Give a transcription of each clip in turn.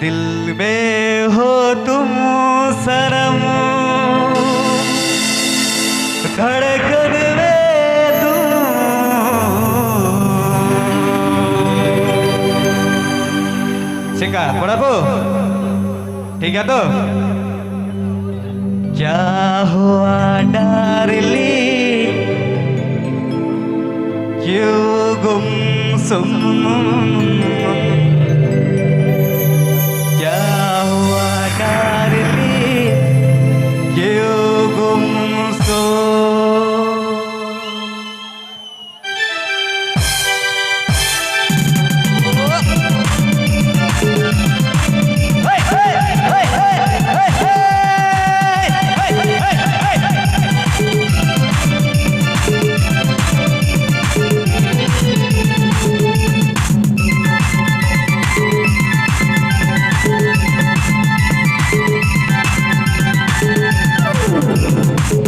दिल में हो तुम सनम, धड़कन में तुम। सिखा पढ़ाबो ठीक है तो। क्या हुआ डार्लिंग, क्यों गुमसुम, क्या हुआ डार्लिंग, क्यों गुमसुम।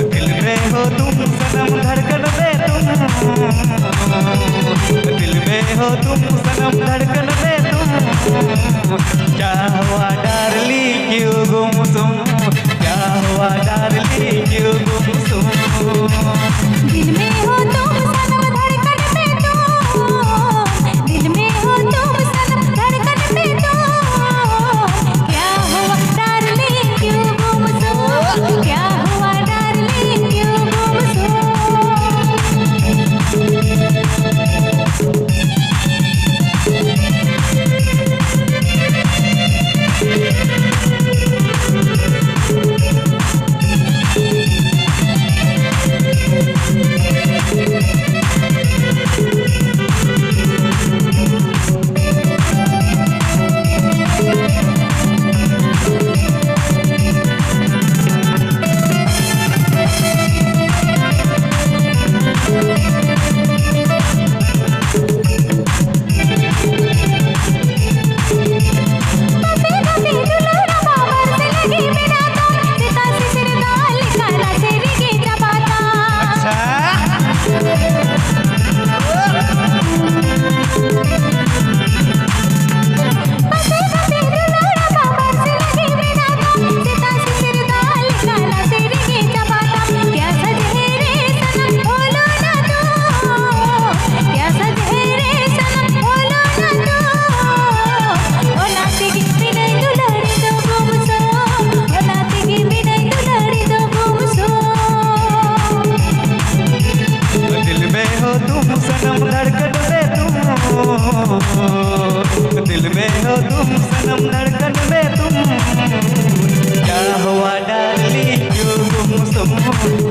दिल में हो तुम सनम, धड़कन में तुम। क्या हुआ डार्लिंग, क्यों गुमसुम, क्या हुआ डार्लिंग, क्यों गुमसुम। दिल में हो तुम सनम, धड़कन में तुम। दिल में हो तुम सनम, धड़कन में तुम। क्या हुआ डार्लिंग, क्यों गुमसुम, क्या हुआ डार्लिंग, क्यों गुमसुम। दिल में हो तुम सनम, धड़कन में तुम। क्या हुआ डार्लिंग, क्यों गुमसुम,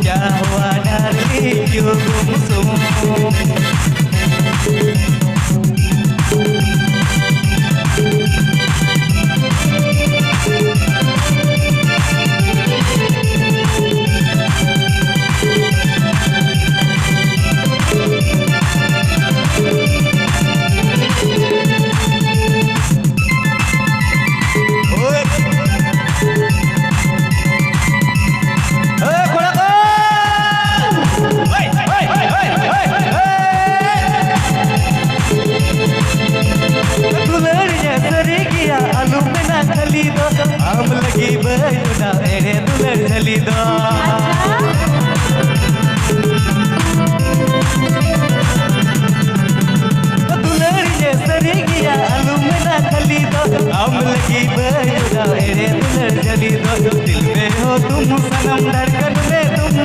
क्या हुआ डार्लिंग, क्यों गुमसुम। आम लगी बना एरे दुलर झली दो। दुलर सरी गया आलू में ना खली दो। आम लगी बना एरे दुलर झली दो। दिल में हो तुम सनम, धड़कन में तुम।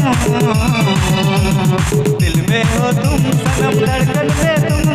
दिल में हो तुम सनम, धड़कन में तुम।